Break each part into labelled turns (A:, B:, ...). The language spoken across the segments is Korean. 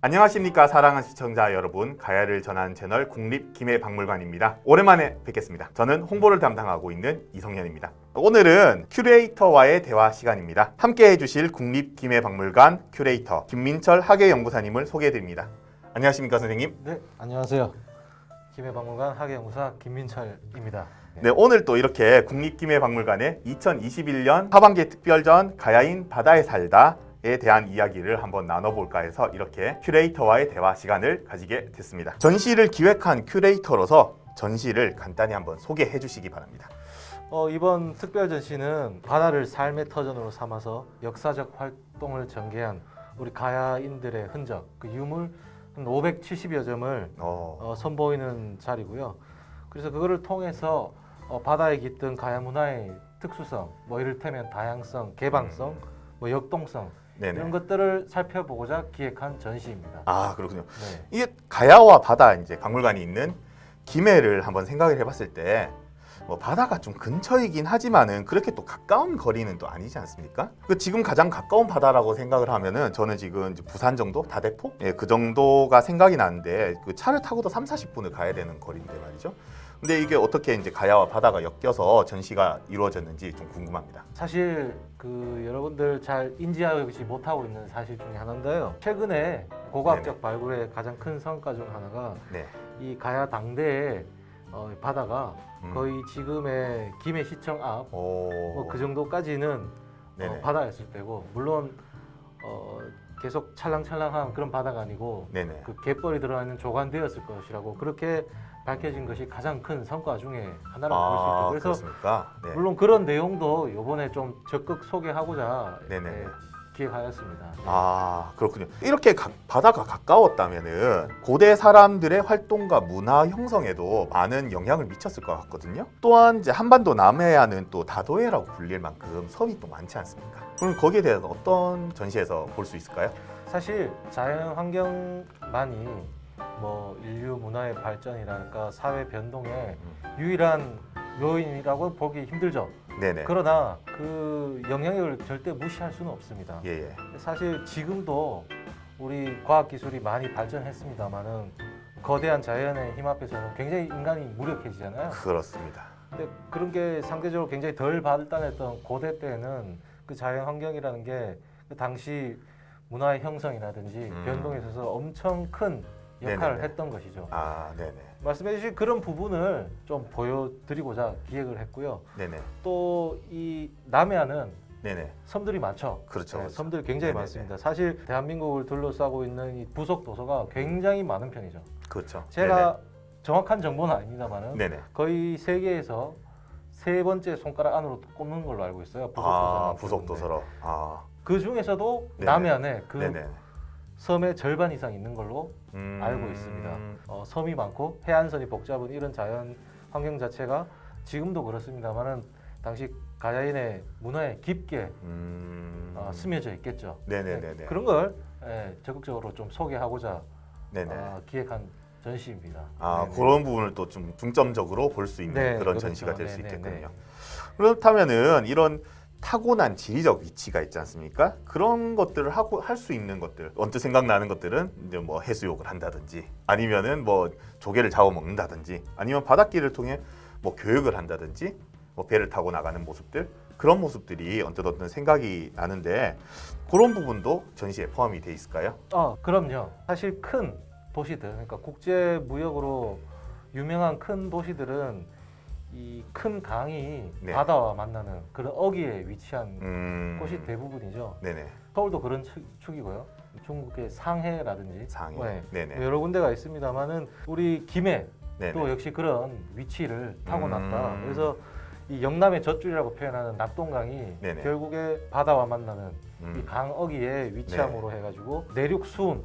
A: 안녕하십니까 사랑하는 시청자 여러분, 가야를 전하는 채널 국립김해박물관입니다. 오랜만에 뵙겠습니다. 저는 홍보를 담당하고 있는 이성현입니다. 오늘은 큐레이터와의 대화 시간입니다. 함께 해주실 국립김해박물관 큐레이터 김민철 학예연구사님을 소개해드립니다. 안녕하십니까 선생님?
B: 네, 안녕하세요. 김해박물관 학예연구사 김민철입니다.
A: 네, 오늘 또 이렇게 국립김해박물관의 2021년 하반기 특별전 가야인 바다에 살다에 대한 이야기를 한번 나눠볼까 해서 이렇게 큐레이터와의 대화 시간을 가지게 됐습니다. 전시를 기획한 큐레이터로서 전시를 간단히 한번 소개해 주시기 바랍니다.
B: 이번 특별 전시는 바다를 삶의 터전으로 삼아서 역사적 활동을 전개한 우리 가야인들의 흔적, 그 유물 한 570여 점을 선보이는 자리고요. 그래서 그거를 통해서 바다에 깃든 가야 문화의 특수성, 뭐 이를테면 다양성, 개방성, 뭐 역동성
A: 네네.
B: 이런 것들을 살펴보고자 기획한 전시입니다.
A: 아, 그렇군요.
B: 네.
A: 이게 가야와 바다 이제 박물관이 있는 김해를 한번 생각을 해봤을 때 뭐 바다가 좀 근처이긴 하지만은 그렇게 또 가까운 거리는 또 아니지 않습니까? 그 지금 가장 가까운 바다라고 생각을 하면은 저는 지금 이제 부산 정도, 다대포, 그 정도가 생각이 나는데 그 차를 타고도 3-40분을 가야 되는 거리인데 말이죠. 근데 이게 어떻게 이제 가야와 바다가 엮여서 전시가 이루어졌는지 좀 궁금합니다.
B: 사실 그 여러분들 잘 인지하지 못하고 있는 사실 중에 하나인데요. 최근에 고고학적 발굴의 가장 큰 성과 중 하나가
A: 네.
B: 이 가야 당대의 바다가 거의 지금의 김해시청 앞 그 정도까지는
A: 네네.
B: 바다였을 때고, 물론 계속 찰랑찰랑한 그런 바다가 아니고
A: 네네.
B: 그 갯벌이 들어가는 조관되었을 것이라고 그렇게 밝혀진 것이 가장 큰 성과 중에 하나라고 볼 수 있죠. 그래서
A: 그렇습니까? 네.
B: 물론 그런 내용도 이번에 좀 적극 소개하고자
A: 네네.
B: 기획하였습니다.
A: 아, 그렇군요. 이렇게 바다가 가까웠다면은 고대 사람들의 활동과 문화 형성에도 많은 영향을 미쳤을 것 같거든요. 또한 이제 한반도 남해안은 또 다도해라고 불릴 만큼 섬이 또 많지 않습니까? 그럼 거기에 대해서 어떤 전시에서 볼 수 있을까요?
B: 사실 자연 환경만이 뭐 인류 문화의 발전이랄까 사회 변동의 유일한 요인이라고 보기 힘들죠.
A: 네네.
B: 그러나 그 영향력을 절대 무시할 수는 없습니다.
A: 예예.
B: 사실 지금도 우리 과학 기술이 많이 발전했습니다만은 거대한 자연의 힘 앞에서는 굉장히 인간이 무력해지잖아요.
A: 그렇습니다.
B: 근데 그런 게 상대적으로 굉장히 덜 발달했던 고대 때는 그 자연 환경이라는 게 그 당시 문화의 형성이라든지 변동에 있어서 엄청 큰 역할을
A: 네네네.
B: 했던 것이죠.
A: 아, 네네.
B: 말씀해 주신 그런 부분을 좀 보여드리고자 기획을 했고요.
A: 네네.
B: 또 이 남해안은
A: 네네.
B: 섬들이 많죠.
A: 그렇죠. 그렇죠.
B: 섬들이 굉장히
A: 네네네.
B: 많습니다. 사실 대한민국을 둘러싸고 있는 이 부속 도서가 굉장히 많은 편이죠.
A: 그렇죠.
B: 제가 정확한 정보는 아닙니다만은
A: 네네.
B: 거의 세계에서 세 번째 손가락 안으로 꼽는 걸로 알고 있어요. 부속
A: 아,
B: 도서는.
A: 부속 도서로. 아,
B: 그 중에서도
A: 네네.
B: 남해안에 그
A: 네네.
B: 섬의 절반 이상 있는 걸로 알고 있습니다. 섬이 많고 해안선이 복잡한 이런 자연 환경 자체가 지금도 그렇습니다만은 당시 가야인의 문화에 깊게 스며져 있겠죠.
A: 네네네네.
B: 그런 걸 적극적으로 좀 소개하고자
A: 네네.
B: 기획한 전시입니다.
A: 아,
B: 네네.
A: 그런 부분을 또 좀 중점적으로 볼 수 있는
B: 네,
A: 그런
B: 그렇죠.
A: 전시가 될 수
B: 네네네.
A: 있겠군요. 그렇다면은 이런 타고난 지리적 위치가 있지 않습니까? 그런 것들을 하고 할 수 있는 것들, 언뜻 생각나는 것들은 이제 뭐 해수욕을 한다든지, 아니면은 뭐 조개를 잡아먹는다든지, 아니면 바닷길을 통해 뭐 교육을 한다든지, 뭐 배를 타고 나가는 모습들, 그런 모습들이 언뜻 생각이 나는데 그런 부분도 전시에 포함이 돼 있을까요?
B: 그럼요. 사실 큰 도시들, 그러니까 국제 무역으로 유명한 큰 도시들은 이 큰 강이
A: 네.
B: 바다와 만나는 그런 어귀에 위치한 곳이 대부분이죠.
A: 네네.
B: 서울도 그런 축이고요. 중국의 상해라든지
A: 상해. 네네.
B: 뭐 여러 군데가 있습니다만은 우리 김해
A: 네네.
B: 또 역시 그런 위치를 타고났다. 그래서 이 영남의 젖줄이라고 표현하는 낙동강이
A: 네네.
B: 결국에 바다와 만나는 이
A: 음.
B: 강 어귀에 위치함으로 해가지고 내륙 수운,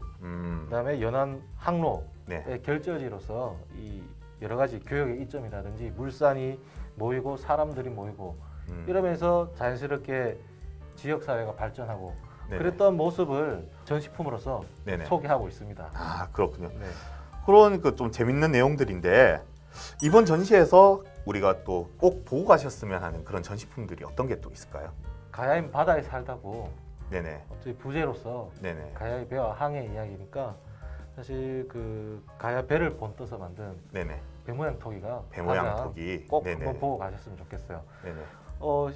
B: 그다음에 연안 항로의
A: 네.
B: 결절지로서 이 여러 가지 교역의 이점이라든지 물산이 모이고 사람들이 모이고 이러면서 자연스럽게 지역 사회가 발전하고
A: 네네.
B: 그랬던 모습을 전시품으로서
A: 네네.
B: 소개하고 있습니다.
A: 아, 그렇군요.
B: 네.
A: 그런 그 좀 재밌는 내용들인데 이번 전시에서 우리가 또 꼭 보고 가셨으면 하는 그런 전시품들이 어떤 게 또 있을까요?
B: 가야인 바다에 살다고
A: 네네.
B: 저희 부제로서
A: 네네.
B: 가야의 배와 항해 이야기니까 사실 그 가야 배를 본떠서 만든
A: 네네.
B: 배 모양 토기가
A: 배 모양
B: 가장
A: 토기.
B: 꼭
A: 네네.
B: 한번 보고 가셨으면 좋겠어요.
A: 네네.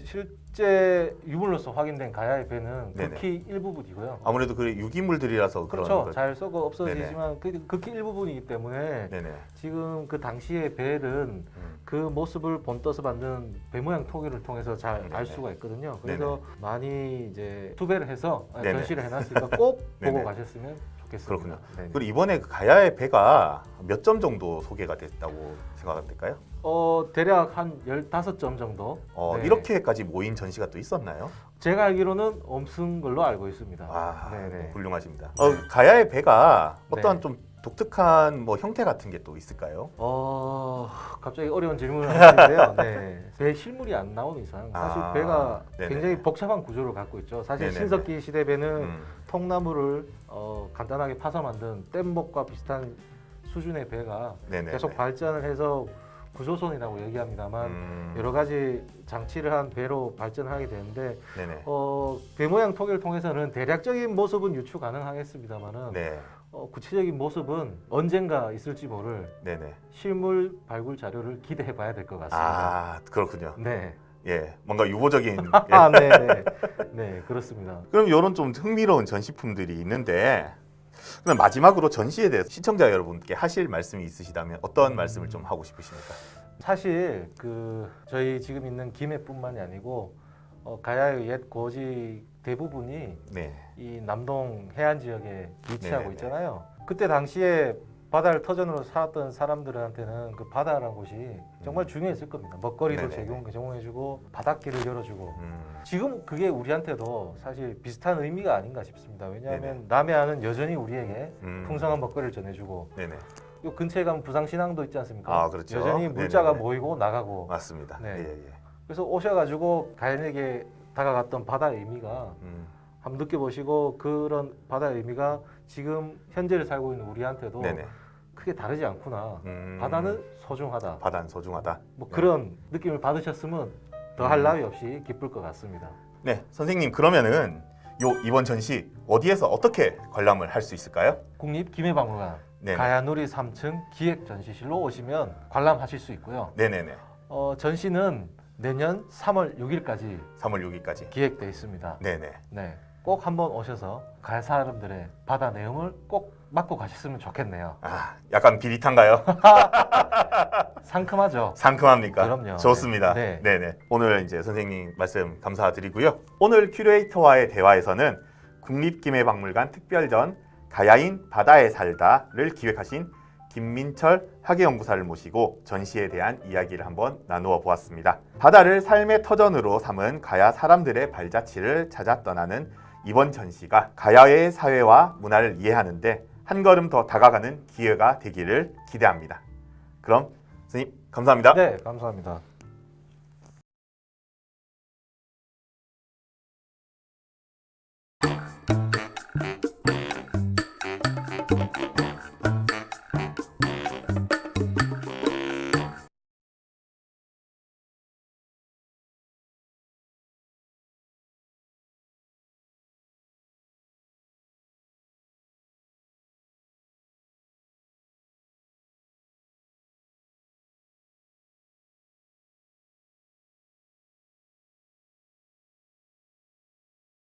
B: 실제 유물로서 확인된 가야의 배는
A: 네네.
B: 극히 일부분이고요.
A: 아무래도 그 유기물들이라서 그런
B: 그렇죠.
A: 거-
B: 잘 썩어 없어지지만 극히 일부분이기 때문에
A: 네네.
B: 지금 그 당시의 벨은 그 모습을 본떠서 만든 배 모양 토기를 통해서 잘
A: 네네.
B: 알 수가 있거든요. 그래서 많이 이제 투배를 해서 전시를 해놨으니까 꼭
A: 네네.
B: 보고 가셨으면 좋겠습니다.
A: 그렇군요.
B: 네네.
A: 그리고 이번에 그 가야의 배가 몇 점 정도 소개가 됐다고 생각하면 될까요?
B: 대략 한 15점 정도. 네.
A: 이렇게까지 모인 전시가 또 있었나요?
B: 제가 알기로는 없은 걸로 알고 있습니다.
A: 아,
B: 네네.
A: 훌륭하십니다.
B: 네.
A: 가야의 배가 어떠한
B: 네.
A: 좀 독특한 뭐 형태 같은 게 또 있을까요?
B: 갑자기 어려운 질문을 하시는데요. 네. 배 실물이 안 나오는 이상 사실
A: 아,
B: 배가
A: 네네.
B: 굉장히 복잡한 구조를 갖고 있죠. 사실
A: 네네네.
B: 신석기 시대 배는
A: 음,
B: 통나무를 간단하게 파서 만든 뗏목과 비슷한 수준의 배가
A: 네네.
B: 계속 발전을 해서 구조선이라고 얘기합니다만 여러 가지 장치를 한 배로 발전하게 되는데
A: 네네.
B: 배 모양 토기를 통해서는 대략적인 모습은 유추 가능하겠습니다만은
A: 네.
B: 구체적인 모습은 언젠가 있을지 모를
A: 네네.
B: 실물 발굴 자료를 기대해 봐야 될 것 같습니다.
A: 아, 그렇군요.
B: 네.
A: 예, 뭔가 유보적인. 예.
B: 아, 네, 네. 네, 그렇습니다.
A: 그럼 이런 좀 흥미로운 전시품들이 있는데, 그럼 마지막으로 전시에 대해서 시청자 여러분께 하실 말씀이 있으시다면 어떤 말씀을 좀 하고 싶으십니까?
B: 사실 저희 지금 있는 김해뿐만이 아니고 가야의 옛 고지 대부분이
A: 네.
B: 이 남동 해안 지역에 위치하고
A: 네네네.
B: 있잖아요. 그때 당시에 바다를 터전으로 살았던 사람들한테는 그 바다라는 곳이 정말 중요했을 겁니다. 먹거리도
A: 네네네.
B: 제공해주고 바닷길을 열어주고.
A: 음,
B: 지금 그게 우리한테도 사실 비슷한 의미가 아닌가 싶습니다. 왜냐하면
A: 네네.
B: 남해안은 여전히 우리에게
A: 음.
B: 풍성한 먹거리를 전해주고
A: 네네.
B: 요 근처에 가면 부산신항도 있지 않습니까?
A: 아, 그렇죠.
B: 여전히 물자가
A: 네네네.
B: 모이고 나가고.
A: 맞습니다.
B: 네.
A: 예, 예.
B: 그래서 오셔가지고 가연에게 다가갔던 바다의 의미가 한번 느껴보시고 그런 바다의 의미가 지금 현재를 살고 있는 우리한테도
A: 네네.
B: 크게 다르지 않구나. 바다는 소중하다.
A: 바다는 소중하다.
B: 뭐
A: 네.
B: 그런 느낌을 받으셨으면 더할 나위 없이 기쁠 것 같습니다.
A: 네, 선생님 그러면은 이번 전시 어디에서 어떻게 관람을 할 수 있을까요?
B: 국립기매박물관
A: 네네.
B: 가야누리 3층 기획전시실로 오시면 관람하실 수 있고요.
A: 네네네.
B: 전시는 내년 3월 6일까지
A: 3월 6일까지.
B: 기획되어 있습니다.
A: 네네.
B: 네, 꼭 한번 오셔서 가야 사람들의 바다 내음을 꼭 맡고 가셨으면 좋겠네요.
A: 아, 약간 비릿한가요?
B: 상큼하죠?
A: 상큼합니까?
B: 그럼요.
A: 좋습니다.
B: 네.
A: 네네. 오늘 이제 선생님 말씀 감사드리고요. 오늘 큐레이터와의 대화에서는 국립김해박물관 특별전 가야인 바다에 살다를 기획하신 김민철 학예연구사를 모시고 전시에 대한 이야기를 한번 나누어 보았습니다. 바다를 삶의 터전으로 삼은 가야 사람들의 발자취를 찾아 떠나는 이번 전시가 가야의 사회와 문화를 이해하는데 한 걸음 더 다가가는 기회가 되기를 기대합니다. 그럼 선생님 감사합니다.
B: 네, 감사합니다.